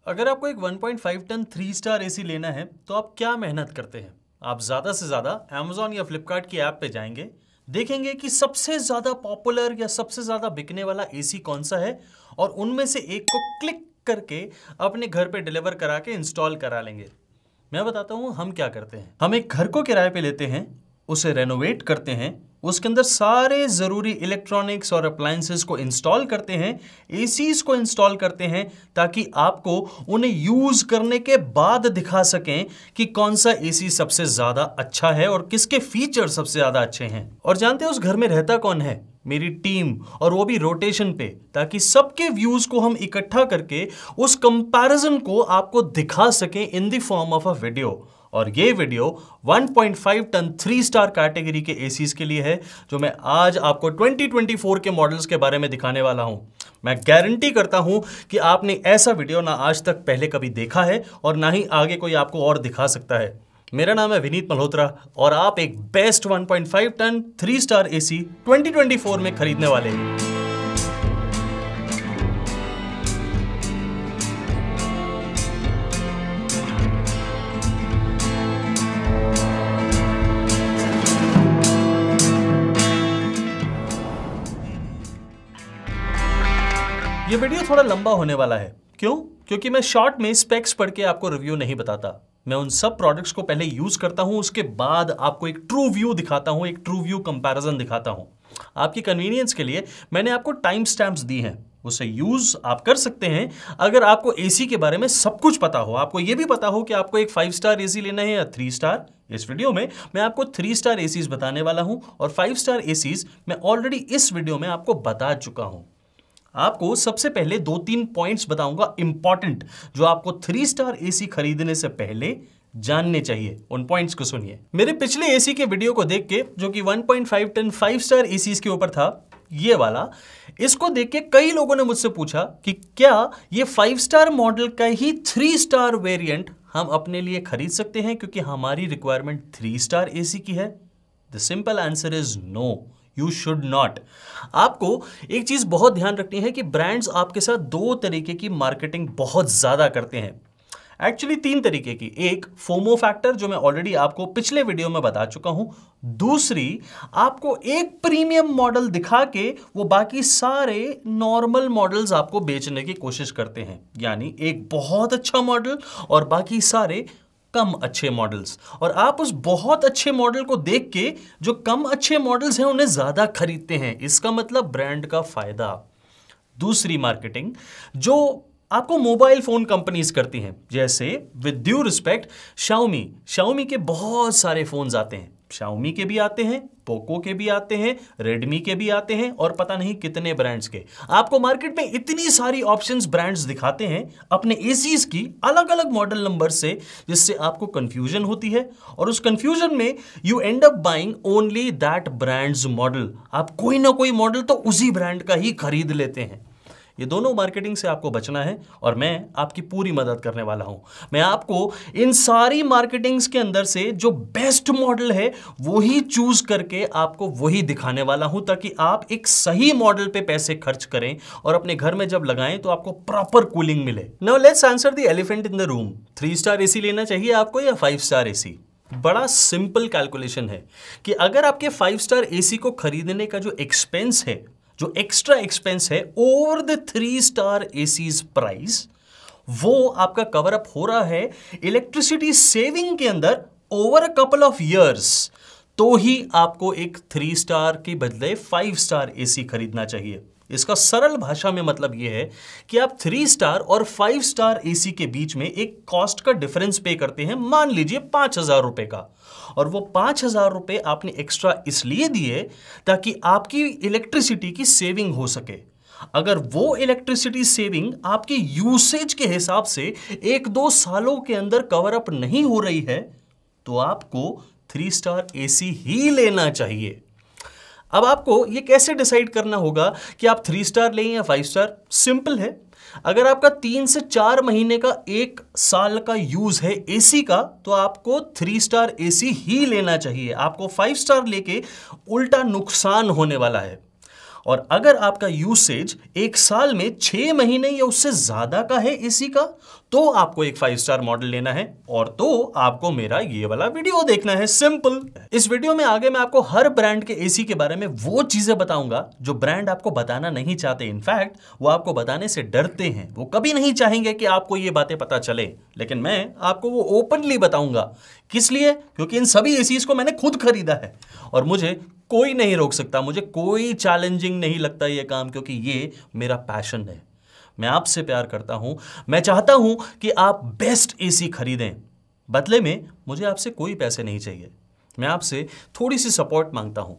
अगर आपको एक 1.5 टन 3 स्टार एसी लेना है तो आप क्या मेहनत करते हैं। आप ज़्यादा से ज़्यादा अमेजॉन या फ्लिपकार्ट की ऐप पे जाएंगे, देखेंगे कि सबसे ज़्यादा पॉपुलर या सबसे ज़्यादा बिकने वाला एसी कौन सा है और उनमें से एक को क्लिक करके अपने घर पे डिलीवर करा के इंस्टॉल करा लेंगे। मैं बताता हूँ हम क्या करते हैं। हम एक घर को किराए पे लेते हैं, उसे रेनोवेट करते हैं, उसके अंदर सारे ज़रूरी इलेक्ट्रॉनिक्स और अप्लायंसेस को इंस्टॉल करते हैं, एसीज को इंस्टॉल करते हैं ताकि आपको उन्हें यूज़ करने के बाद दिखा सकें कि कौन सा एसी सबसे ज़्यादा अच्छा है और किसके फीचर सबसे ज़्यादा अच्छे हैं। और जानते हैं उस घर में रहता कौन है? मेरी टीम, और वो भी रोटेशन पे, ताकि सबके व्यूज को हम इकट्ठा करके उस कंपैरिजन को आपको दिखा सकें in the form of a video. और ये वीडियो 1.5 टन 3 स्टार कैटेगरी के एसीज के लिए है, जो मैं आज आपको 2024 के मॉडल्स के बारे में दिखाने वाला हूं। मैं गारंटी करता हूं कि आपने ऐसा वीडियो ना आज तक पहले कभी देखा है और ना ही आगे कोई आपको और दिखा सकता है। मेरा नाम है विनीत मल्होत्रा और आप एक बेस्ट 1.5 टन 3 स्टार एसी 2024 में खरीदने वाले हैं। ये वीडियो थोड़ा लंबा होने वाला है। क्यों? क्योंकि मैं शॉर्ट में स्पेक्स पढ़ के आपको रिव्यू नहीं बताता। मैं उन सब प्रोडक्ट्स को पहले यूज करता हूं, उसके बाद आपको एक ट्रू व्यू दिखाता हूं, एक ट्रू व्यू कंपैरिजन दिखाता हूं। आपकी कन्वीनियंस के लिए मैंने आपको टाइम स्टैम्प्स दी हैं, उसे यूज आप कर सकते हैं। अगर आपको एसी के बारे में सब कुछ पता हो, आपको यह भी पता हो कि आपको एक 5 स्टार एसी लेना है या 3 स्टार, इस वीडियो में मैं आपको 3 स्टार एसीज बताने वाला हूं और 5 स्टार एसीज मैं ऑलरेडी इस वीडियो में आपको बता चुका हूं। आपको सबसे पहले 2-3 पॉइंट्स बताऊंगा इंपॉर्टेंट, जो आपको 3 स्टार एसी खरीदने से पहले जानने चाहिए। उन पॉइंट्स को सुनिए। मेरे पिछले एसी के वीडियो को देख के, जो कि 1.5 टन 5 स्टार एसीज के ऊपर था, ये वाला, इसको देख के कई लोगों ने मुझसे पूछा कि क्या ये 5 स्टार मॉडल का ही 3 स्टार वेरिएंट हम अपने लिए खरीद सकते हैं क्योंकि हमारी रिक्वायरमेंट 3 स्टार एसी की है। The simple answer is no, you should not. आपको एक चीज बहुत ध्यान रखनी है कि ब्रांड्स आपके साथ 2 तरीके की मार्केटिंग बहुत ज्यादा करते हैं। एक्चुअली 3 तरीके की। एक, फोमो फैक्टर, जो मैं ऑलरेडी आपको पिछले वीडियो में बता चुका हूं। दूसरी, आपको एक प्रीमियम मॉडल दिखा के वो बाकी सारे नॉर्मल मॉडल्स आपको बेचने की कोशिश करते हैं, यानी एक बहुत अच्छा मॉडल और बाकी सारे कम अच्छे मॉडल्स, और आप उस बहुत अच्छे मॉडल को देख के जो कम अच्छे मॉडल्स हैं उन्हें ज्यादा खरीदते हैं। इसका मतलब ब्रांड का फायदा। दूसरी मार्केटिंग जो आपको मोबाइल फोन कंपनीज करती हैं, जैसे विद ड्यू रिस्पेक्ट शाओमी के बहुत सारे फोन्स आते हैं। शाओमी के भी आते हैं, पोको के भी आते हैं, रेडमी के भी आते हैं और पता नहीं कितने ब्रांड्स के। आपको मार्केट में इतनी सारी ऑप्शंस ब्रांड्स दिखाते हैं अपने एसीज की अलग अलग मॉडल नंबर से, जिससे आपको कंफ्यूजन होती है और उस कंफ्यूजन में you and up buying only that brands model. आप कोई ना कोई मॉडल तो उसी ब्रांड का ही खरीद लेते हैं। ये दोनों मार्केटिंग से आपको बचना है और मैं आपकी पूरी मदद करने वाला हूं। मैं आपको इन सारी मार्केटिंग्स के अंदर से जो बेस्ट मॉडल है वो ही चूज करके आपको वही दिखाने वाला हूं, ताकि आप एक सही मॉडल पे पैसे खर्च करें और अपने घर में जब लगाएं तो आपको प्रॉपर कूलिंग मिले। Now let's answer the elephant in the room. 3 star AC लेना चाहिए आपको या 5 स्टार एसी? बड़ा सिंपल कैलकुलेशन है कि अगर आपके 5 स्टार एसी को खरीदने का जो एक्सपेंस है, जो एक्स्ट्रा एक्सपेंस है over the 3 star ACs price, वो आपका कवर अप हो रहा है इलेक्ट्रिसिटी सेविंग के अंदर over a couple of years, तो ही आपको एक 3 स्टार के बदले 5 स्टार एसी खरीदना चाहिए। इसका सरल भाषा में मतलब यह है कि आप 3 स्टार और 5 स्टार एसी के बीच में एक कॉस्ट का डिफरेंस पे करते हैं, मान लीजिए 5,000 रुपए का, और वो 5,000 रुपए आपने एक्स्ट्रा इसलिए दिए ताकि आपकी इलेक्ट्रिसिटी की सेविंग हो सके। अगर वो इलेक्ट्रिसिटी सेविंग आपके यूसेज के हिसाब से 1-2 सालों के अंदर कवर अप नहीं हो रही है, तो आपको 3 स्टार एसी ही लेना चाहिए। अब आपको ये कैसे डिसाइड करना होगा कि आप 3 स्टार लें या 5 स्टार? सिंपल है। अगर आपका 3 से 4 महीने का 1 साल का यूज है एसी का, तो आपको 3 स्टार एसी ही लेना चाहिए। आपको 5 स्टार लेके उल्टा नुकसान होने वाला है। और अगर आपका यूसेज एक साल में 6 महीने या उससे ज्यादा का है एसी का, तो आपको एक 5 स्टार मॉडल लेना है और तो आपको मेरा ये वाला वीडियो देखना है। सिंपल। इस वीडियो में आगे मैं आपको हर ब्रांड के एसी के बारे में वो चीजें बताऊंगा जो ब्रांड आपको बताना नहीं चाहते। इनफैक्ट वो आपको बताने से डरते हैं, वो कभी नहीं चाहेंगे कि आपको ये बातें पता चले, लेकिन मैं आपको वो ओपनली बताऊंगा। किस लिए? क्योंकि इन सभी एसीज को मैंने खुद खरीदा है और मुझे कोई नहीं रोक सकता, मुझे कोई चैलेंजिंग नहीं लगता ये काम, क्योंकि ये मेरा पैशन है। मैं आपसे प्यार करता हूं, मैं चाहता हूं कि आप बेस्ट एसी खरीदें। बदले में मुझे आपसे कोई पैसे नहीं चाहिए, मैं आपसे थोड़ी सी सपोर्ट मांगता हूं।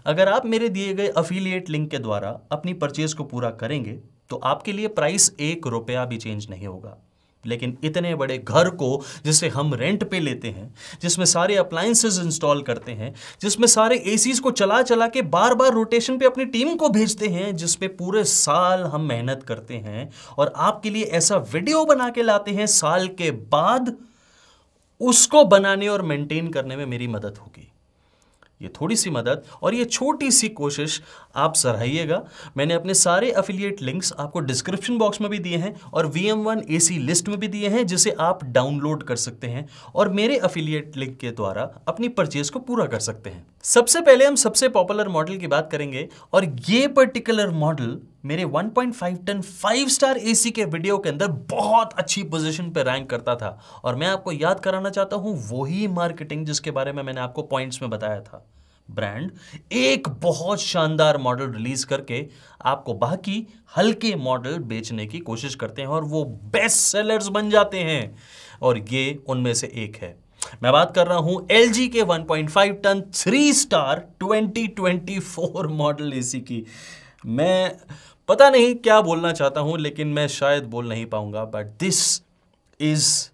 अगर आप मेरे दिए गए अफिलिएट लिंक के द्वारा अपनी परचेज को पूरा करेंगे तो आपके लिए प्राइस 1 रुपया भी चेंज नहीं होगा। लेकिन इतने बड़े घर को जिसे हम रेंट पे लेते हैं, जिसमें सारे अप्लायंसेस इंस्टॉल करते हैं, जिसमें सारे एसीज को चला चला के बार बार रोटेशन पे अपनी टीम को भेजते हैं, जिस पे पूरे साल हम मेहनत करते हैं और आपके लिए ऐसा वीडियो बना के लाते हैं साल के बाद, उसको बनाने और मेंटेन करने में मेरी मदद होगी। ये थोड़ी सी मदद और ये छोटी सी कोशिश आप सराहिएगा। मैंने अपने सारे अफिलिएट लिंक्स आपको डिस्क्रिप्शन बॉक्स में भी दिए हैं और VM1 AC लिस्ट में भी दिए हैं, जिसे आप डाउनलोड कर सकते हैं और मेरे अफिलिएट लिंक के द्वारा अपनी परचेज को पूरा कर सकते हैं। सबसे पहले हम सबसे पॉपुलर मॉडल की बात करेंगे और ये पर्टिकुलर मॉडल मेरे 1.5 टन 5 स्टार एसी के वीडियो के अंदर बहुत अच्छी पोजीशन पे रैंक करता था। और मैं आपको याद कराना चाहता हूं वही मार्केटिंग जिसके बारे में मैंने आपको पॉइंट्स में बताया था। ब्रांड एक बहुत शानदार मॉडल रिलीज करके आपको बाकी हल्के मॉडल बेचने की कोशिश करते हैं और वो बेस्ट सेलर्स बन जाते हैं, और ये उनमें से एक है। मैं बात कर रहा हूं LG के 1.5 टन 3 स्टार 2024 मॉडल एसी की। मैं पता नहीं क्या बोलना चाहता हूं, लेकिन मैं शायद बोल नहीं पाऊंगा, but this is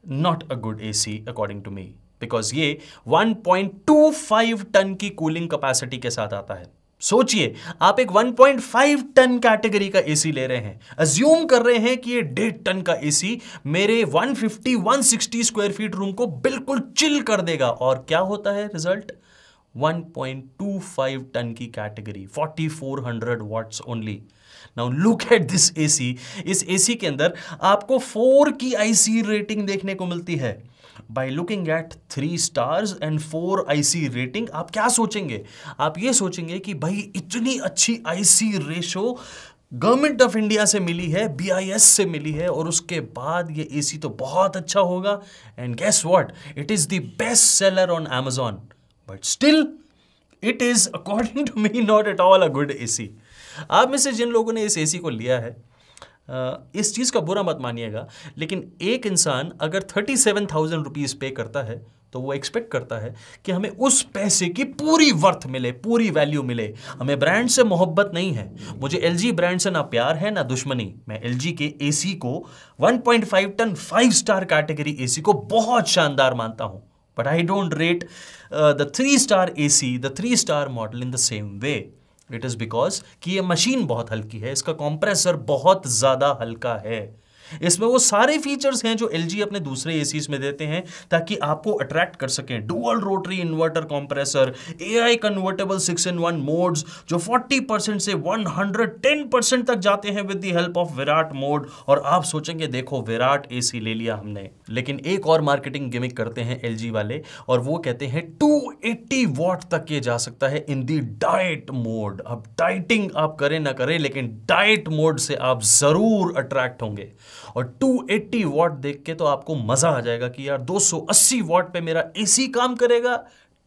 not a good AC according to me, because ये 1.25 टन की कूलिंग कैपेसिटी के साथ आता है। सोचिए, आप एक 1.5 टन कैटेगरी का एसी ले रहे हैं, अज्यूम कर रहे हैं कि ये 1.5 टन का एसी मेरे 150-160 स्क्वायर फीट रूम को बिल्कुल चिल कर देगा, और क्या होता है रिजल्ट? 1.25 टन की category, 4400 watts only. Now look at this AC. इस एसी के अंदर आपको 4 की IC रेटिंग देखने को मिलती है। By looking at 3 stars and 4 IC rating, आप क्या सोचेंगे? आप ये सोचेंगे कि भाई इतनी अच्छी IC ratio government of India से मिली है, BIS से मिली है, और उसके बाद ये एसी तो बहुत अच्छा होगा। And guess what, it is the best seller on Amazon, but still it is according to me not at all a good AC. आप में से जिन लोगों ने इस एसी को लिया है, इस चीज का बुरा मत मानिएगा, लेकिन एक इंसान अगर 37,000 रुपीज पे करता है तो वो एक्सपेक्ट करता है कि हमें उस पैसे की पूरी वर्थ मिले, पूरी वैल्यू मिले। हमें ब्रांड से मोहब्बत नहीं है, मुझे LG ब्रांड से ना प्यार है ना दुश्मनी। मैं LG के एसी को 1.5 टन 5 स्टार कैटेगरी एसी को बहुत शानदार मानता हूं, but I don't rate the 3 star AC, the 3 star model in the same way. It is because कि ये मशीन बहुत हल्की है, इसका कंप्रेसर बहुत ज़्यादा हल्का है। इसमें वो सारे फीचर्स हैं जो LG अपने दूसरे एसीज में देते हैं ताकि आपको अट्रैक्ट कर सकें। Dual rotary inverter compressor, AI convertible 6-in-1 modes जो 40% से 110% तक जाते हैं with the help of Virat mode. और आप सोचेंगे देखो विराट एसी ले लिया हमने, लेकिन एक और मार्केटिंग गिमिक करते हैं LG वाले, और वो कहते हैं 280 वॉट तक ये जा सकता है इन दी डाइट मोड। अब डाइटिंग आप करें ना करें, लेकिन डाइट मोड से आप जरूर अट्रैक्ट होंगे। और 280 वॉट देख के तो आपको मजा आ जाएगा कि यार 280 वॉट पे मेरा एसी काम करेगा।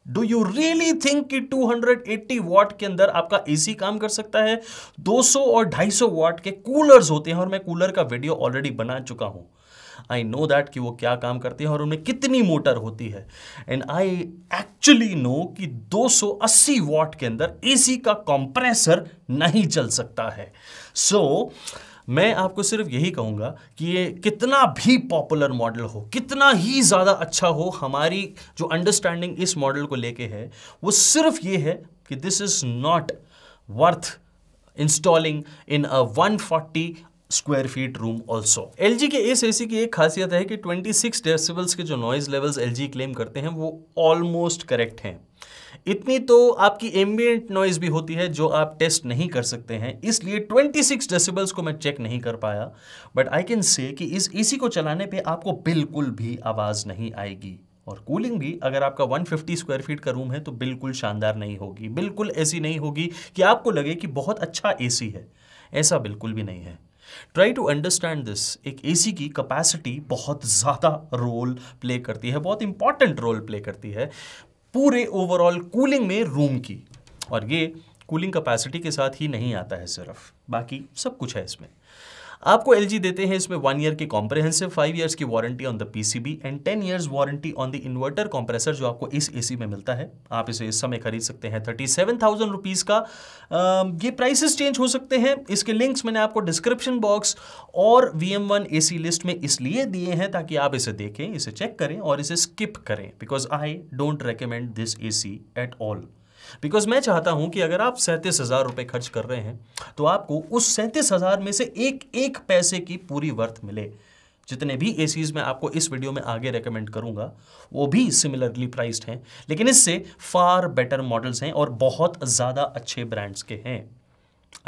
डू यू रियली थिंक कि 280 वॉट के अंदर आपका एसी काम कर सकता है? 200 और 250 वॉट के कूलर्स होते हैं, और मैं कूलर का वीडियो ऑलरेडी बना चुका हूं। आई नो दैट कि वो क्या काम करते हैं और उनमें कितनी मोटर होती है। एंड आई एक्चुअली नो कि 280 वॉट के अंदर एसी का कंप्रेसर नहीं चल सकता है। सो मैं आपको सिर्फ यही कहूंगा कि ये कितना भी पॉपुलर मॉडल हो, कितना ही ज़्यादा अच्छा हो, हमारी जो अंडरस्टैंडिंग इस मॉडल को लेके है वो सिर्फ ये है कि this is not worth installing in a 140 square feet room also. LG के इस एसी की एक खासियत है कि 26 डेसिबल्स के जो नॉइज लेवल्स LG क्लेम करते हैं वो ऑलमोस्ट करेक्ट हैं। इतनी तो आपकी एम्बिएंट नॉइज भी होती है जो आप टेस्ट नहीं कर सकते हैं, इसलिए 26 डेसिबल्स को मैं चेक नहीं कर पाया। बट आई कैन से कि इस एसी को चलाने पे आपको बिल्कुल भी आवाज नहीं आएगी, और कूलिंग भी अगर आपका 150 स्क्वायर फीट का रूम है तो बिल्कुल शानदार नहीं होगी, बिल्कुल ऐसी नहीं होगी कि आपको लगे कि बहुत अच्छा एसी है, ऐसा बिल्कुल भी नहीं है। Try to understand this. एक एसी की कैपेसिटी बहुत ज़्यादा रोल प्ले करती है, बहुत इंपॉर्टेंट रोल प्ले करती है पूरे ओवरऑल कूलिंग में रूम की, और ये कूलिंग कैपेसिटी के साथ ही नहीं आता है सिर्फ, बाकी सब कुछ है इसमें। आपको LG देते हैं इसमें 1 ईयर की कॉम्प्रिहेंसिव, 5 ईयर्स की warranty on the PCB and 10 years warranty on the inverter compressor जो आपको इस एसी में मिलता है। आप इसे इस समय खरीद सकते हैं 37,000 रुपीज़ का। ये प्राइसेस चेंज हो सकते हैं, इसके लिंक्स मैंने आपको डिस्क्रिप्शन बॉक्स और VM1 AC लिस्ट में इसलिए दिए हैं ताकि आप इसे देखें, इसे चेक करें और इसे स्किप करें, because I don't recommend this AC at all. Because मैं चाहता हूं कि अगर आप 37,000 रुपए खर्च कर रहे हैं तो आपको उस 37,000 में से एक एक पैसे की पूरी वर्थ मिले। जितने भी एसीज मैं आपको इस वीडियो में आगे रेकमेंड करूंगा वो भी सिमिलरली प्राइस्ड हैं, लेकिन इससे फार बेटर मॉडल्स हैं और बहुत ज़्यादा अच्छे ब्रांड्स के हैं।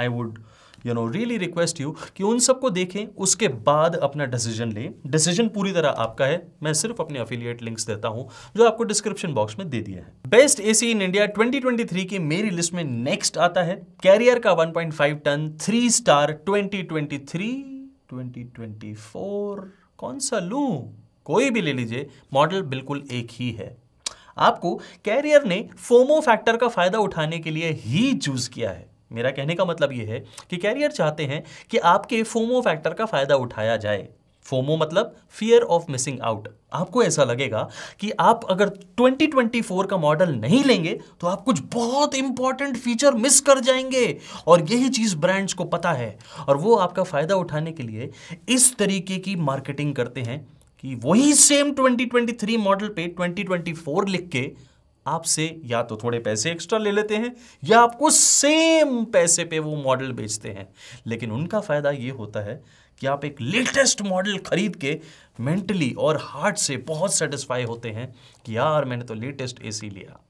I would really request you कि उन सबको देखें, उसके बाद अपना डिसीजन लें। डिसीजन पूरी तरह आपका है, मैं सिर्फ अपने अफिलिएट लिंक्स देता हूं जो आपको डिस्क्रिप्शन बॉक्स में दे दिया है। बेस्ट एसी इन इंडिया 2023 की मेरी लिस्ट में नेक्स्ट आता है कैरियर का 1.5 टन 3 स्टार 2023-2024। कौन सा लूं? कोई भी ले लीजिए, मॉडल बिल्कुल एक ही है। आपको कैरियर ने फोमो फैक्टर का फायदा उठाने के लिए ही चूज किया है। मेरा कहने का मतलब यह है कि कैरियर चाहते हैं कि आपके फोमो फैक्टर का फायदा उठाया जाए। फोमो मतलब फियर ऑफ मिसिंग आउट। आपको ऐसा लगेगा कि आप अगर 2024 का मॉडल नहीं लेंगे तो आप कुछ बहुत इंपॉर्टेंट फीचर मिस कर जाएंगे, और यही चीज ब्रांड्स को पता है, और वो आपका फायदा उठाने के लिए इस तरीके की मार्केटिंग करते हैं कि वही सेम 2023 मॉडल पे 2024 लिख के आपसे या तो थोड़े पैसे एक्स्ट्रा ले लेते हैं या आपको सेम पैसे पे वो मॉडल बेचते हैं। लेकिन उनका फायदा ये होता है कि आप एक लेटेस्ट मॉडल खरीद के मेंटली और हार्ट से बहुत सेटिस्फाई होते हैं कि यार मैंने तो लेटेस्ट एसी लिया।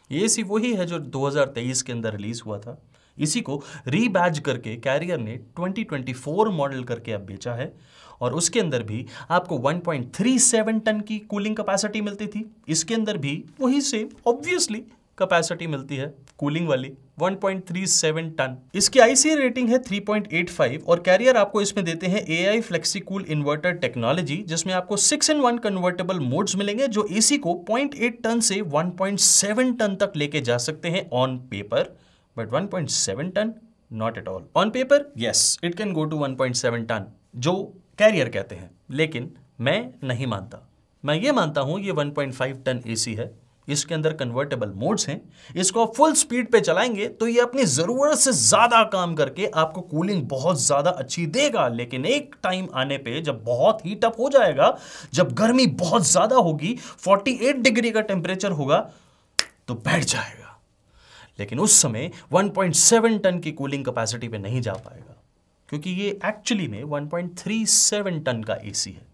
ये एसी वही है जो 2023 के अंदर रिलीज हुआ था। इसी को रीबैज करके कैरियर ने 2024 मॉडल करके अब बेचा है, और उसके अंदर भी आपको 1.37 टन की कूलिंग कैपेसिटी मिलती थी। इसके अंदर भी वही सेम ऑब्वियसली कैपेसिटी मिलती है कूलिंग वाली 1.37 टन। इसकी IC रेटिंग है 3.85, और कैरियर आपको इसमें देते हैं AI फ्लेक्सीकूल इन्वर्टर टेक्नोलॉजी, जिसमें आपको 6-in-1 कन्वर्टेबल मोड्स मिलेंगे जो AC को 0.8 टन से 1.7 टन तक लेके जा सकते हैं on paper, but 1.7 ton not at all. On paper yes it can go to 1.7 ton जो कैरियर कहते हैं, लेकिन मैं नहीं मानता। मैं ये मानता हूं ये 1.5 टन AC है, इसके अंदर कन्वर्टेबल मोड्स हैं, इसको आप फुल स्पीड पे चलाएंगे तो ये अपनी जरूरत से ज्यादा काम करके आपको कूलिंग बहुत ज्यादा अच्छी देगा। लेकिन एक टाइम आने पे जब बहुत हीट अप हो जाएगा, जब गर्मी बहुत ज्यादा होगी, 48 डिग्री का टेम्परेचर होगा, तो बैठ जाएगा। लेकिन उस समय 1.7 टन की कूलिंग कैपेसिटी पे नहीं जा पाएगा, क्योंकि ये एक्चुअली में 1.37 टन का एसी है।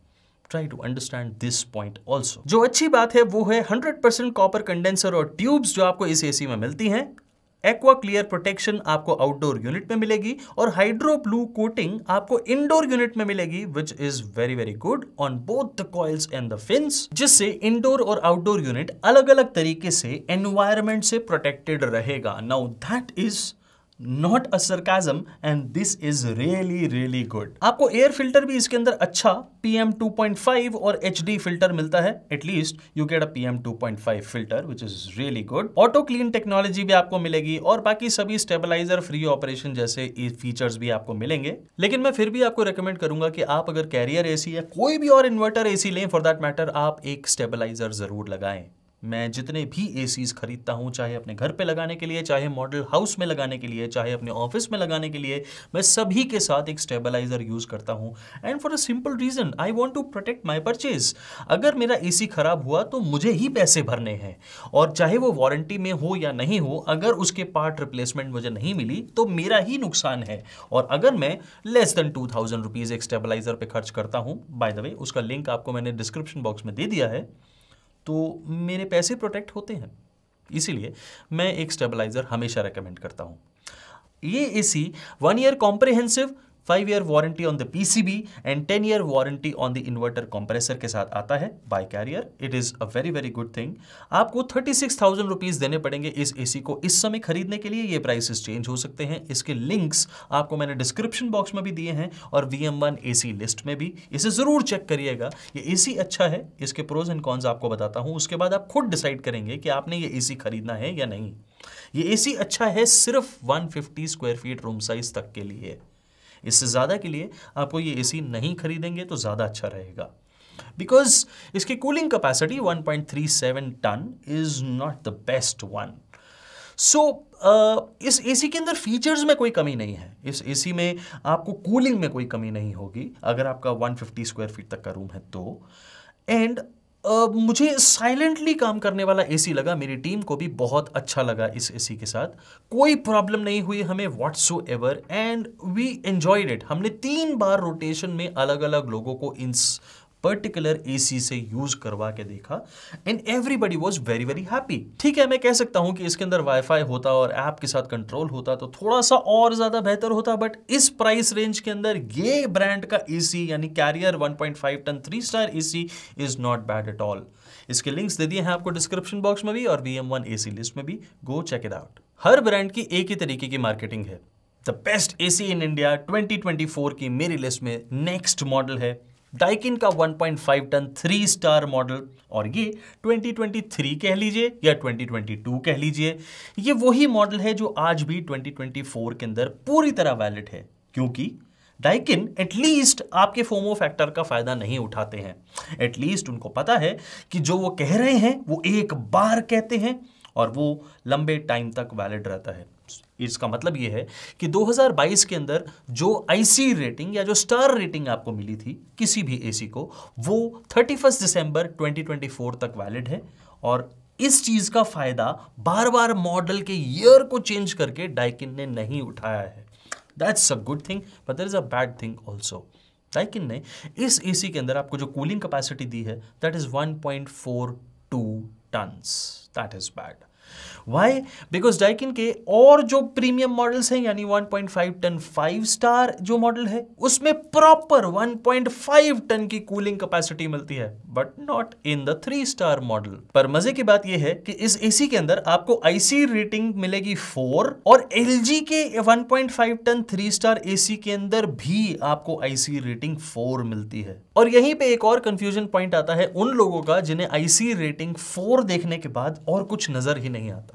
Try to understand this point also. जो अच्छी बात है वो है 100% कॉपर कंडेंसर और ट्यूब्स जो आपको इस एसी में मिलती हैं। एक्वा क्लियर प्रोटेक्शन आपको आउटडोर यूनिट में मिलेगी, और हाइड्रो ब्लू कोटिंग आपको इंडोर यूनिट में मिलेगी, विच is very very good on both the coils and the fins, जिससे इंडोर और आउटडोर यूनिट अलग अलग तरीके से एनवायरमेंट से प्रोटेक्टेड रहेगा। Now that is not a sarcasm and this is really really good. आपको एयर फिल्टर भी इसके अंदर अच्छा PM 2.5 और HD फिल्टर मिलता है। At least you get a PM 2.5 filter which is really good. Auto clean technology भी आपको मिलेगी, और बाकी सभी स्टेबलाइजर, फ्री ऑपरेशन जैसे फीचर्स भी आपको मिलेंगे। लेकिन मैं फिर भी आपको रेकमेंड करूंगा कि आप अगर कैरियर एसी या कोई भी और इन्वर्टर एसी लें फॉर दैट मैटर, आप एक स्टेबलाइजर जरूर लगाएं। मैं जितने भी एसीज खरीदता हूं, चाहे अपने घर पे लगाने के लिए, चाहे मॉडल हाउस में लगाने के लिए, चाहे अपने ऑफिस में लगाने के लिए, मैं सभी के साथ एक स्टेबलाइजर यूज करता हूं। And for a simple reason, I want to protect my purchase. अगर मेरा एसी खराब हुआ तो मुझे ही पैसे भरने हैं, और चाहे वो वारंटी में हो या नहीं हो, अगर उसके पार्ट रिप्लेसमेंट मुझे नहीं मिली तो मेरा ही नुकसान है। और अगर मैं लेस देन 2000 रुपीज एक स्टेबलाइजर पे खर्च करता हूं, बाय द वे उसका लिंक आपको मैंने डिस्क्रिप्शन बॉक्स में दे दिया है, तो मेरे पैसे प्रोटेक्ट होते हैं। इसीलिए मैं एक स्टेबलाइजर हमेशा रेकमेंड करता हूं। ये AC 1 year comprehensive, 5 year warranty on the PCB and 10 year warranty on the inverter compressor के साथ आता है by Carrier. It is a very very good thing. आपको 36,000 रुपीज देने पड़ेंगे इस एसी को इस समय खरीदने के लिए। ये प्राइसेस चेंज हो सकते हैं। इसके लिंक्स आपको मैंने डिस्क्रिप्शन बॉक्स में भी दिए हैं और VM1 एसी लिस्ट में भी। इसे जरूर चेक करिएगा। ये एसी अच्छा है, इसके प्रोज एंड कॉन्स आपको बताता हूं, उसके बाद आप खुद डिसाइड करेंगे कि आपने ये एसी खरीदना है या नहीं। ये एसी अच्छा है सिर्फ 150 स्क्वायर फीट रूम साइज तक के लिए। इससे ज़्यादा के लिए आपको ये एसी नहीं खरीदेंगे तो ज़्यादा अच्छा रहेगा, बिकॉज इसकी cooling capacity 1.37 ton is not the best one. So इस एसी के अंदर फीचर्स में कोई कमी नहीं है। इस एसी में आपको कूलिंग में कोई कमी नहीं होगी अगर आपका 150 स्क्वायर फीट तक का रूम है तो। एंड मुझे साइलेंटली काम करने वाला एसी लगा। मेरी टीम को भी बहुत अच्छा लगा इस एसी के साथ। कोई प्रॉब्लम नहीं हुई हमें whatsoever and we enjoyed it. हमने 3 बार रोटेशन में अलग अलग लोगों को इस पर्टिकुलर एसी से यूज करवा के देखा and everybody was very very happy. ठीक है, मैं कह सकता हूं कि इसके अंदर वाईफाई होता और ऐप के साथ कंट्रोल होता तो थोड़ा सा और ज्यादा बेहतर होता, बट इस प्राइस रेंज के अंदर ये ब्रांड का एसी यानी Carrier 1.5 ton 3 star AC is not bad at all. इसके लिंक्स दे दिए हैं आपको डिस्क्रिप्शन बॉक्स में भी और VM1 एसी लिस्ट में भी। Go check it out. हर ब्रांड की एक ही तरीके की मार्केटिंग है। The best AC in India 2024 की मेरी लिस्ट में नेक्स्ट मॉडल है डाइकिन का 1.5 टन 3 स्टार मॉडल, और ये 2023 कह लीजिए या 2022 कह लीजिए, ये वही मॉडल है जो आज भी 2024 के अंदर पूरी तरह वैलिड है, क्योंकि डाइकिन एटलीस्ट आपके फोमो फैक्टर का फायदा नहीं उठाते हैं। एटलीस्ट उनको पता है कि जो वो कह रहे हैं वो एक बार कहते हैं और वो लंबे टाइम तक वैलिड रहता है। इसका मतलब ये है कि 2022 के अंदर जो आईसी रेटिंग या जो स्टार रेटिंग आपको मिली थी किसी भी एसी को, वो 31 दिसंबर 2024 तक वैलिड है। और इस चीज का फायदा बार बार मॉडल के ईयर को चेंज करके डाइकिन ने नहीं उठाया है। That's a good thing, but there is a bad thing also. Daikin ने इस एसी के अंदर आपको जो कूलिंग कैपेसिटी दी है that is 1.42 tons. That is bad. Why? Because Daikin के और जो प्रीमियम मॉडल्स हैं यानी 1.5 टन 5 स्टार जो मॉडल है उसमें प्रॉपर 1.5 टन की कूलिंग कैपेसिटी मिलती है, but not in the 3 star model. पर मजे की बात यह है कि इस एसी के अंदर आपको आईसी रेटिंग मिलेगी 4 और एलजी के 1.5 टन 3 स्टार एसी के अंदर भी आपको आईसी रेटिंग 4 मिलती है। और यहीं पे एक और कंफ्यूजन पॉइंट आता है उन लोगों का जिन्हें आईसी रेटिंग 4 देखने के बाद और कुछ नजर ही नहीं आता।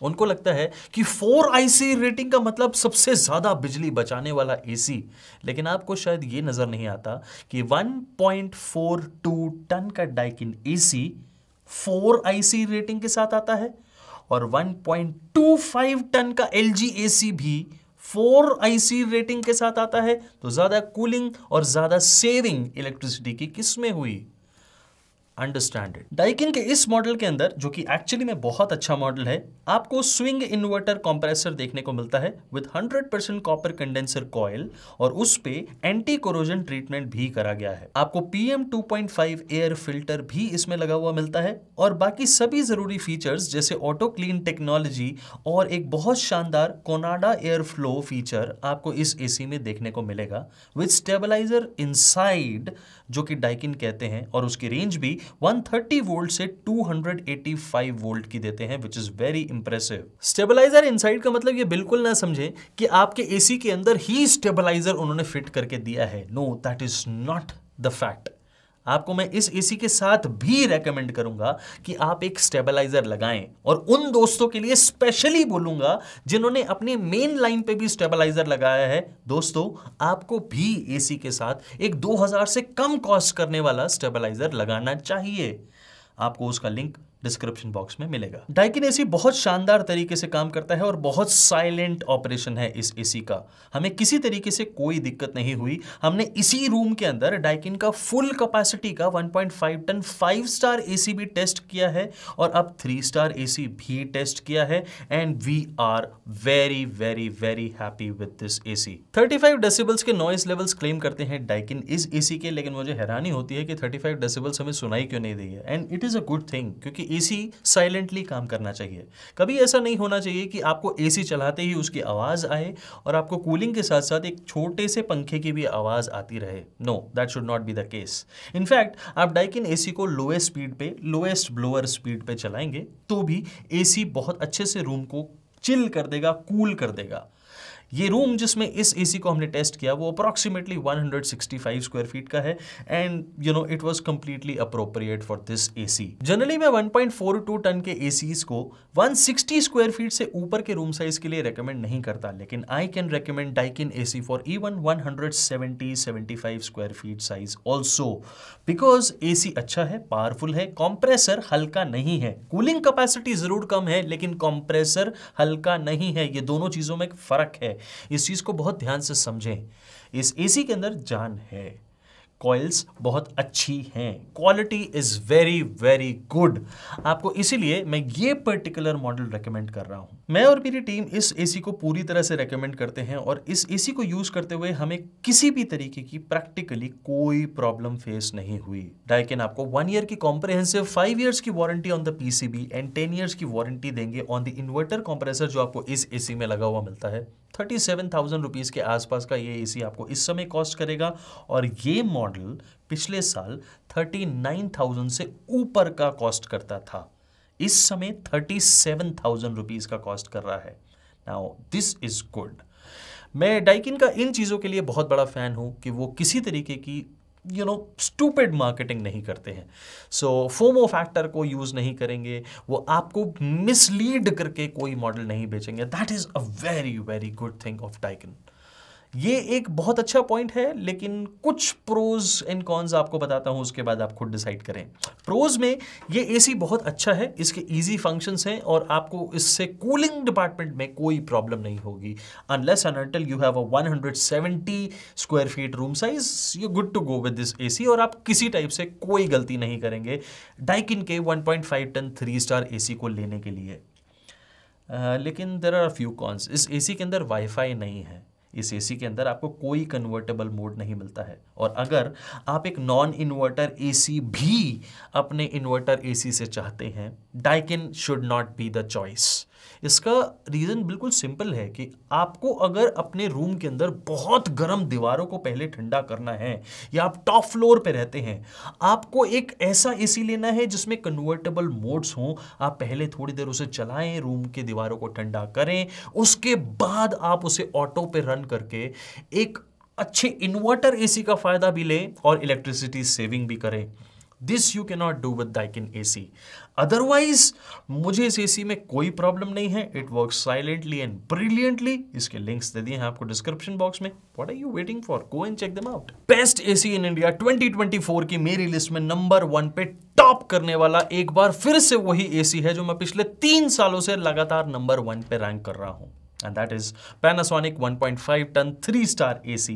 उनको लगता है कि 4 आईसी रेटिंग का मतलब सबसे ज्यादा बिजली बचाने वाला एसी, लेकिन आपको शायद ये नजर नहीं आता कि 1.42 टन का डाइकिन एसी 4 आईसी रेटिंग के साथ आता है और 1.25 टन का एलजी एसी भी 4 आईसी रेटिंग के साथ आता है। तो ज्यादा कूलिंग और ज्यादा सेविंग इलेक्ट्रिसिटी की किसमें हुई? Understand it. डाइकिन के इस मॉडल के अंदर, जो कि एक्चुअली में बहुत अच्छा मॉडल है, आपको स्विंग इन्वर्टर कंप्रेसर देखने को मिलता है विद 100% कॉपर कंडेंसर कॉइल और उस पे एंटी कोरोजन ट्रीटमेंट भी करा गया है। आपको PM 2.5 एयर फिल्टर भी इसमें लगा हुआ मिलता है और बाकी सभी जरूरी फीचर्स जैसे ऑटो क्लीन टेक्नोलॉजी और एक बहुत शानदार कोनाडा एयर फ्लो फीचर आपको इस एसी में देखने को मिलेगा विद स्टेबलाइजर इनसाइड, जो कि डाइकिन कहते हैं, और उसकी रेंज भी 130 वोल्ट से 285 वोल्ट की देते हैं, which is very impressive. Stabiliser inside का मतलब ये बिल्कुल ना समझे कि आपके एसी के अंदर ही स्टेबलाइजर उन्होंने फिट करके दिया है। No, that is not the fact. आपको मैं इस एसी के साथ भी रेकमेंड करूंगा कि आप एक स्टेबलाइजर लगाएं, और उन दोस्तों के लिए स्पेशली बोलूंगा जिन्होंने अपनी मेन लाइन पे भी स्टेबलाइजर लगाया है, दोस्तों आपको भी एसी के साथ एक 2000 से कम कॉस्ट करने वाला स्टेबलाइजर लगाना चाहिए। आपको उसका लिंक डिस्क्रिप्शन बॉक्स में मिलेगा। डाइकिन एसी बहुत शानदार तरीके से काम करता है और बहुत साइलेंट ऑपरेशन है इस एसी का। हमें किसी तरीके से कोई दिक्कत नहीं हुई। हमने इसी रूम के अंदर डाइकिन का फुल कैपेसिटी का 1.5 टन 5 स्टार एसी भी टेस्ट किया है और अब 3 स्टार एसी भी टेस्ट किया है, and we are very very very happy with this AC. 35 decibels के नॉइस लेवल्स क्लेम करते हैं डाइकिन इस एसी के, लेकिन मुझे हैरानी होती है कि 35 डेसिबल्स हमें सुनाई क्यों नहीं दी है। And it is a good thing, क्योंकि एसी साइलेंटली काम करना चाहिए। कभी ऐसा नहीं होना चाहिए कि आपको एसी चलाते ही उसकी आवाज़ आए और आपको कूलिंग के साथ साथ एक छोटे से पंखे की भी आवाज़ आती रहे। No, that should not be the case. In fact आप डाइकिन एसी को लोएस्ट स्पीड पे, लोएस्ट ब्लोअर स्पीड पे चलाएंगे तो भी एसी बहुत अच्छे से रूम को चिल कर देगा, कूल कर देगा। ये रूम जिसमें इस एसी को हमने टेस्ट किया वो अप्रॉक्सीमेटली 165 स्क्वायर फीट का है and you know it was completely appropriate for this AC. Generally मैं 1.42 टन के एसीज को 160 स्क्वायर फीट से ऊपर के रूम साइज के लिए रेकमेंड नहीं करता, लेकिन I can recommend Daikin AC for even 170-75 square feet size also, because AC अच्छा है, पावरफुल है, कॉम्प्रेसर हल्का नहीं है। कूलिंग कैपेसिटी जरूर कम है लेकिन कॉम्प्रेसर हल्का नहीं है। ये दोनों चीजों में एक फर्क है, इस चीज को बहुत ध्यान से समझें। इस एसी के अंदर जान है, कॉइल्स बहुत अच्छी हैं, quality is very very good. आपको इसीलिए मैं ये पर्टिकुलर मॉडल रेकमेंड कर रहा हूं। मैं और मेरी टीम इस एसी को पूरी तरह से रेकमेंड करते हैं और इस एसी को यूज करते हुए हमें किसी भी तरीके की प्रैक्टिकली कोई प्रॉब्लम फेस नहीं हुई। डाइकिन आपको 1 ईयर की कॉम्प्रिहेंसिव, 5 इयर्स की warranty on the PCB and 10 years की वारंटी देंगे ऑन द इन्वर्टर कंप्रेसर जो आपको इस एसी में लगा हुआ मिलता है। 37,000 रुपीज के आसपास का ये एसी आपको इस समय कॉस्ट करेगा और ये मॉडल पिछले साल 39,000 से ऊपर का कॉस्ट करता था। इस समय 37,000 रुपीज का कॉस्ट कर रहा है। Now this is good. मैं डाइकिन का इन चीजों के लिए बहुत बड़ा फैन हूं कि वो किसी तरीके की स्टूपिड मार्केटिंग नहीं करते हैं। सो फोमो फैक्टर को यूज नहीं करेंगे, वो आपको मिसलीड करके कोई मॉडल नहीं बेचेंगे। That is a very very good thing of Daikin. ये एक बहुत अच्छा पॉइंट है, लेकिन कुछ प्रोज एंड कॉन्स आपको बताता हूं, उसके बाद आप खुद डिसाइड करें। प्रोज में ये एसी बहुत अच्छा है, इसके इजी फंक्शंस हैं और आपको इससे कूलिंग डिपार्टमेंट में कोई प्रॉब्लम नहीं होगी। Unless and until you have a 170 square feet room size, you good to go with this AC और आप किसी टाइप से कोई गलती नहीं करेंगे डाइकिन के 1.5 टन 3 स्टार एसी को लेने के लिए। लेकिन देयर आर फ्यू कॉन्स। इस एसी के अंदर वाईफाई नहीं है। इस एसी के अंदर आपको कोई कन्वर्टेबल मोड नहीं मिलता है और अगर आप एक नॉन इन्वर्टर एसी भी अपने इन्वर्टर एसी से चाहते हैं, Daikin should not be the choice. इसका रीज़न बिल्कुल सिंपल है कि आपको अगर अपने रूम के अंदर बहुत गर्म दीवारों को पहले ठंडा करना है या आप टॉप फ्लोर पे रहते हैं, आपको एक ऐसा एसी लेना है जिसमें कन्वर्टेबल मोड्स हों। आप पहले थोड़ी देर उसे चलाएं, रूम के दीवारों को ठंडा करें, उसके बाद आप उसे ऑटो पे रन करके एक अच्छे इन्वर्टर एसी का फायदा भी लें और इलेक्ट्रिसिटी सेविंग भी करें। This you cannot do with Daikin AC. Otherwise, मुझे इस AC में कोई प्रॉब्लम नहीं है। It works silently and brilliantly. इसके लिंक्स दे दिए हैं आपको डिस्क्रिप्शन बॉक्स में। What are you waiting for? Go and check them out. Best AC in India 2024 की मेरी लिस्ट में नंबर 1 पे टॉप करने वाला एक बार फिर से वही AC है जो मैं पिछले 3 सालों से लगातार नंबर 1 पे रैंक कर रहा हूं। And that is Panasonic 1.5 ton 3 star AC।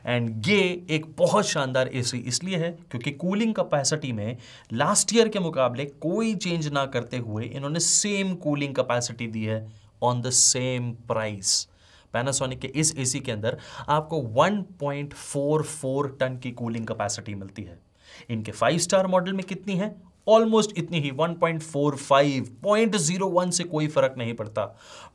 And ये एक बहुत शानदार AC इसलिए है क्योंकि कूलिंग कैपेसिटी में लास्ट ईयर के मुकाबले कोई चेंज ना करते हुए इन्होंने सेम कूलिंग कैपेसिटी दी है on the same price. Panasonic के इस AC के अंदर आपको 1.44 टन की कूलिंग कैपेसिटी मिलती है। इनके 5 स्टार मॉडल में कितनी है? ऑलमोस्ट इतनी ही, 1.45, 0.01 से कोई फर्क नहीं पड़ता।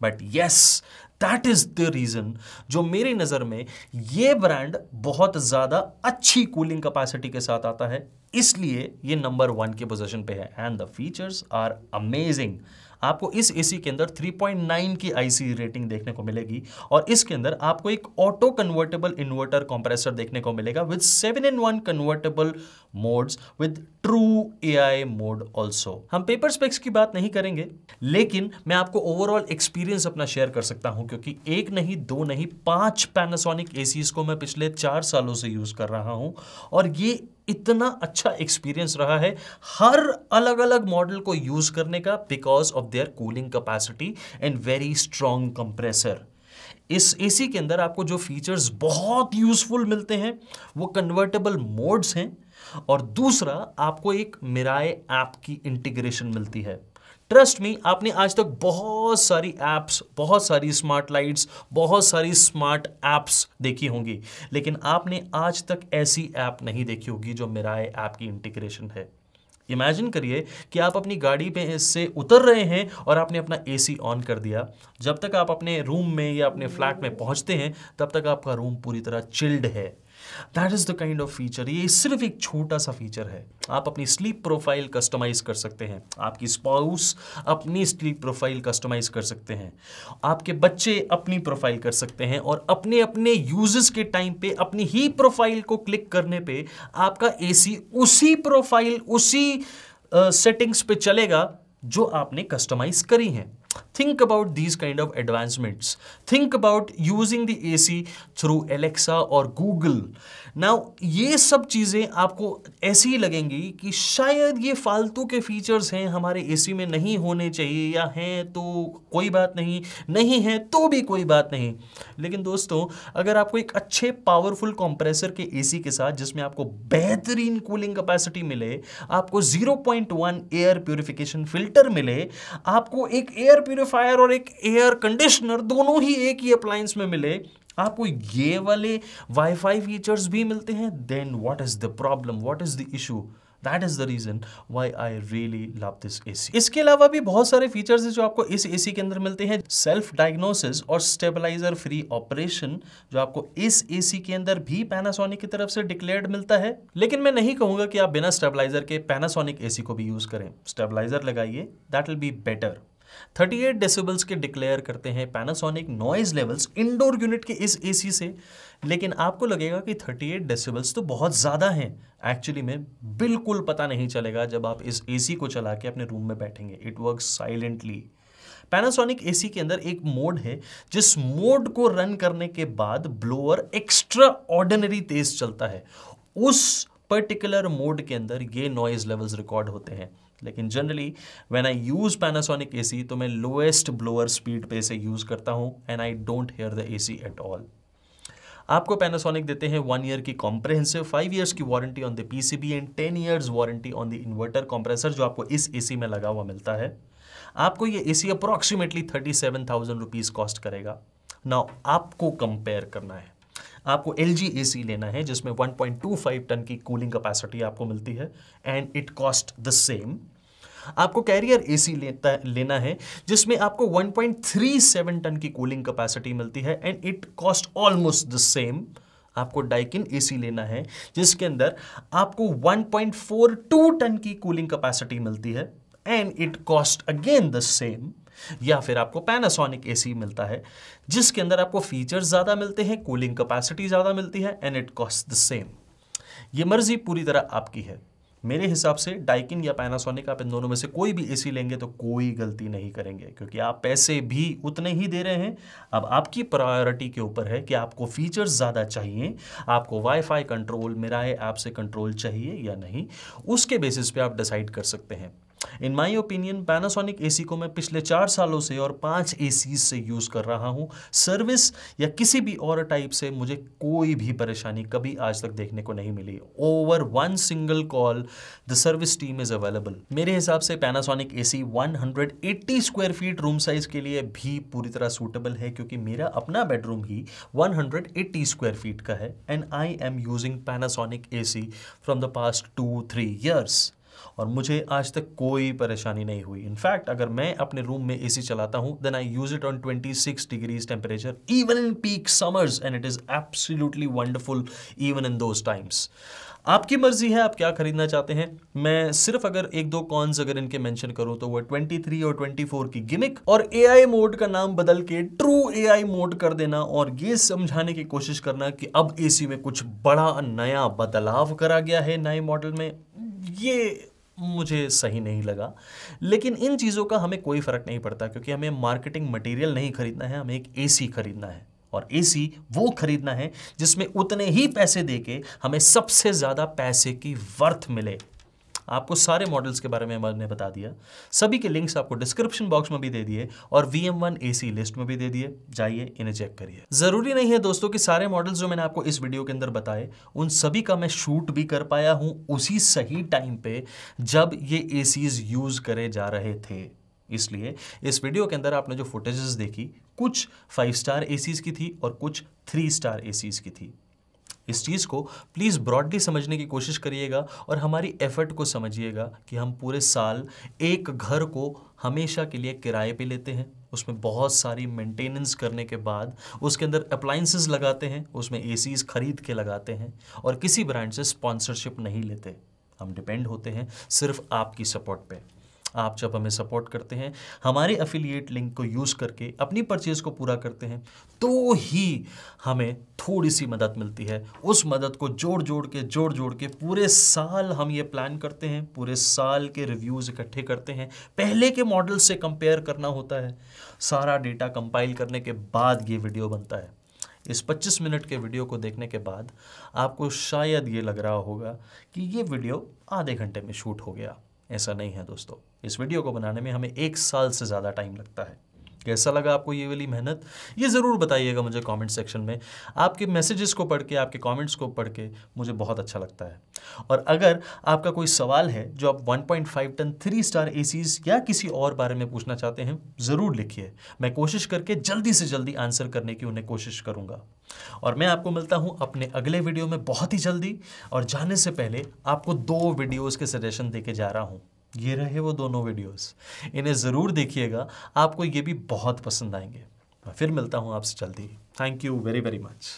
But yes, that is the reason जो मेरी नजर में ये ब्रांड बहुत ज्यादा अच्छी कूलिंग कैपेसिटी के साथ आता है, इसलिए ये नंबर 1 के पोजीशन पे है। And the features are amazing. आपको इस एसी के अंदर 3.9 की आईसी रेटिंग देखने को मिलेगी और इसके अंदर आपको एक ऑटो कन्वर्टेबल इन्वर्टर कंप्रेसर देखने को मिलेगा with 7-in-1 convertible modes with true AI mode also. हम पेपर स्पेक्स की बात नहीं करेंगे, लेकिन मैं आपको ओवरऑल एक्सपीरियंस अपना शेयर कर सकता हूं क्योंकि एक नहीं, दो नहीं, 5 पैनासोनिक एसीज को मैं पिछले 4 सालों से यूज कर रहा हूं और ये इतना अच्छा एक्सपीरियंस रहा है हर अलग अलग मॉडल को यूज करने का because of their cooling capacity and very strong compressor. इस एसी के अंदर आपको जो फीचर्स बहुत यूजफुल मिलते हैं वो कन्वर्टेबल मोड्स हैं और दूसरा आपको एक मिराई ऐप की इंटीग्रेशन मिलती है। ट्रस्ट मी, आपने आज तक बहुत सारी एप्स, बहुत सारी स्मार्ट लाइट्स, बहुत सारी स्मार्ट एप्स देखी होंगी, लेकिन आपने आज तक ऐसी ऐप नहीं देखी होगी जो मिराई ऐप की इंटीग्रेशन है। इमेजिन करिए कि आप अपनी गाड़ी पे से उतर रहे हैं और आपने अपना एसी ऑन कर दिया। जब तक आप अपने रूम में या अपने फ्लैट में पहुंचते हैं तब तक आपका रूम पूरी तरह चिल्ड है। That is the kind of feature. ये सिर्फ एक छोटा सा फीचर है। आप अपनी स्लीप प्रोफाइल कस्टमाइज कर सकते हैं, आपकी स्पाउस अपनी स्लीप प्रोफाइल कस्टमाइज कर सकते हैं, आपके बच्चे अपनी प्रोफाइल कर सकते हैं और अपने अपने यूजेस के टाइम पे अपनी ही प्रोफाइल को क्लिक करने पे आपका एसी उसी प्रोफाइल उसी सेटिंग्स पे चलेगा जो आपने कस्टमाइज करी हैं। Think about these kind of advancements. Think about using the AC through Alexa or Google. Now, ये सब चीज़ें आपको ऐसी ही लगेंगी कि शायद ये फालतू के फीचर्स हैं, हमारे AC में नहीं होने चाहिए, या हैं तो कोई बात नहीं, नहीं है तो भी कोई बात नहीं। लेकिन दोस्तों, अगर आपको एक अच्छे पावरफुल कंप्रेसर के AC के साथ जिसमें आपको बेहतरीन कूलिंग कैपेसिटी मिले, आपको 0.1 एयर प्यूरिफिकेशन फिल्टर मिले, आपको एक एयर प्यूरिफायर और एक एयर कंडीशनर दोनों ही एक ही अप्लायंस में मिले, आपको ये वाले वाईफाई फीचर्स भी मिलते हैं, then what is the problem, what is the issue? That is the reason why I really love this AC. इसके अलावा भी बहुत सारे फीचर्स हैं जो आपको इस एसी के अंदर मिलते हैं। सेल्फ डायग्नोसिस और स्टेबलाइजर फ्री ऑपरेशन जो आपको इस एसी के अंदर भी पैनासोनिक की तरफ से डिक्लेयर्ड मिलता है। लेकिन मैं नहीं कहूंगा कि आप बिना स्टेबलाइजर के पैनासोनिक एसी को भी यूज करें। स्टेबलाइजर लगाइए, that will be better. 38 decibels के डिक्लेयर करते हैं Panasonic noise levels indoor unit के इस एसी से, लेकिन आपको लगेगा कि 38 डेसिबल्स तो बहुत ज़्यादा हैं। एक्चुअली में बिल्कुल पता नहीं चलेगा जब आप इस एसी को चला के अपने रूम में बैठेंगे। It works silently. Panasonic AC के अंदर एक मोड है जिस मोड को रन करने के बाद ब्लोअर एक्स्ट्रा ऑर्डिनरी तेज चलता है। उस पर्टिकुलर मोड के अंदर ये नॉइज लेवल्स रिकॉर्ड होते हैं। लेकिन generally when I use Panasonic AC तो मैं लोएस्ट ब्लोअर स्पीड पे इसे यूज करता हूं and I don't hear the AC at all. आपको पैनासोनिक देते हैं 1 ईयर की कॉम्प्रहेंसिव, 5 ईयर्स की warranty on the PCB and 10 years warranty on the inverter compressor जो आपको इस एसी में लगा हुआ मिलता है। आपको ये एसी अप्रोक्सीमेटली 37,000 रुपीज कॉस्ट करेगा। नाउ आपको कंपेयर करना है, आपको LG AC लेना है जिसमें 1.25 टन की कूलिंग कैपेसिटी आपको मिलती है and it cost the same. आपको कैरियर AC लेना है जिसमें आपको 1.37 टन की कूलिंग कैपेसिटी मिलती है and it cost almost the same. आपको डाइकिन AC लेना है जिसके अंदर आपको 1.42 टन की कूलिंग कैपेसिटी मिलती है and it cost again the same. या फिर आपको पैनासोनिक एसी मिलता है जिसके अंदर आपको फीचर्स ज्यादा मिलते हैं, कूलिंग कैपेसिटी ज्यादा मिलती है and it cost the same. ये मर्जी पूरी तरह आपकी है। मेरे हिसाब से डाइकिन या पैनासोनिक, आप इन दोनों में से कोई भी एसी लेंगे तो कोई गलती नहीं करेंगे क्योंकि आप पैसे भी उतने ही दे रहे हैं। अब आपकी प्रायोरिटी के ऊपर है कि आपको फीचर्स ज़्यादा चाहिए, आपको वाईफाई कंट्रोल, मिराई ऐप से कंट्रोल चाहिए या नहीं, उसके बेसिस पे आप डिसाइड कर सकते हैं। इन माई ओपिनियन पैनासोनिक एसी को मैं पिछले 4 सालों से और 5 एसीज से यूज़ कर रहा हूँ। सर्विस या किसी भी और टाइप से मुझे कोई भी परेशानी कभी आज तक देखने को नहीं मिली। Over 1 single call the service team is available. मेरे हिसाब से Panasonic AC 180 square feet room size के लिए भी पूरी तरह सूटेबल है क्योंकि मेरा अपना बेडरूम ही 180 स्क्वायर फीट का है and I am using Panasonic AC from the past 2-3 years और मुझे आज तक कोई परेशानी नहीं हुई। इनफैक्ट अगर मैं अपने रूम में एसी चलाता हूं then I use it on 26 degrees temperature even in peak summers and it is absolutely wonderful even in those times. आपकी मर्जी है आप क्या खरीदना चाहते हैं। मैं सिर्फ अगर 1-2 कॉन्स अगर इनके मेंशन करूं तो वो 23 और 24 की गिमिक और AI मोड का नाम बदल के ट्रू AI मोड कर देना और ये समझाने की कोशिश करना कि अब एसी में कुछ बड़ा नया बदलाव करा गया है नए मॉडल में, ये मुझे सही नहीं लगा। लेकिन इन चीज़ों का हमें कोई फर्क नहीं पड़ता क्योंकि हमें मार्केटिंग मटेरियल नहीं खरीदना है, हमें एक एसी खरीदना है और एसी वो खरीदना है जिसमें उतने ही पैसे देके हमें सबसे ज़्यादा पैसे की वर्थ मिले। आपको सारे मॉडल्स के बारे में मैंने बता दिया, सभी के लिंक्स आपको डिस्क्रिप्शन बॉक्स में भी दे दिए और VM1 AC लिस्ट में भी दे दिए, जाइए इन्हें चेक करिए। जरूरी नहीं है दोस्तों कि सारे मॉडल्स जो मैंने आपको इस वीडियो के अंदर बताए उन सभी का मैं शूट भी कर पाया हूं उसी सही टाइम पे जब ये एसीज यूज करे जा रहे थे। इसलिए इस वीडियो के अंदर आपने जो फुटेजेस देखी कुछ 5 स्टार एसीज की थी और कुछ 3 स्टार एसीज की थी। इस चीज़ को प्लीज़ ब्रॉडली समझने की कोशिश करिएगा और हमारी एफर्ट को समझिएगा कि हम पूरे साल एक घर को हमेशा के लिए किराए पे लेते हैं, उसमें बहुत सारी मेंटेनेंस करने के बाद उसके अंदर अप्लाइंसेस लगाते हैं, उसमें एसीज खरीद के लगाते हैं और किसी ब्रांड से स्पॉन्सरशिप नहीं लेते। हम डिपेंड होते हैं सिर्फ आपकी सपोर्ट पे। आप जब हमें सपोर्ट करते हैं, हमारे एफिलिएट लिंक को यूज़ करके अपनी परचेज़ को पूरा करते हैं, तो ही हमें थोड़ी सी मदद मिलती है। उस मदद को जोड़ जोड़ के पूरे साल हम ये प्लान करते हैं, पूरे साल के रिव्यूज़ इकट्ठे करते हैं, पहले के मॉडल से कंपेयर करना होता है, सारा डेटा कंपाइल करने के बाद ये वीडियो बनता है। इस 25 मिनट के वीडियो को देखने के बाद आपको शायद ये लग रहा होगा कि ये वीडियो आधे घंटे में शूट हो गया। ऐसा नहीं है दोस्तों, इस वीडियो को बनाने में हमें 1 साल से ज़्यादा टाइम लगता है। कैसा लगा आपको ये वाली मेहनत, ये ज़रूर बताइएगा मुझे कमेंट सेक्शन में। आपके मैसेजेस को पढ़ के, आपके कमेंट्स को पढ़ के मुझे बहुत अच्छा लगता है। और अगर आपका कोई सवाल है जो आप 1.5 टन 3 स्टार एसीज या किसी और बारे में पूछना चाहते हैं, ज़रूर लिखिए। मैं कोशिश करके जल्दी से जल्दी आंसर करने की उन्हें कोशिश करूँगा। और मैं आपको मिलता हूँ अपने अगले वीडियो में बहुत ही जल्दी। और जाने से पहले आपको 2 वीडियोज़ के सजेशन दे के जा रहा हूँ। ये रहे वो दोनों वीडियोस, इन्हें ज़रूर देखिएगा, आपको ये भी बहुत पसंद आएंगे। मैं फिर मिलता हूँ आपसे जल्दी। Thank you very very much.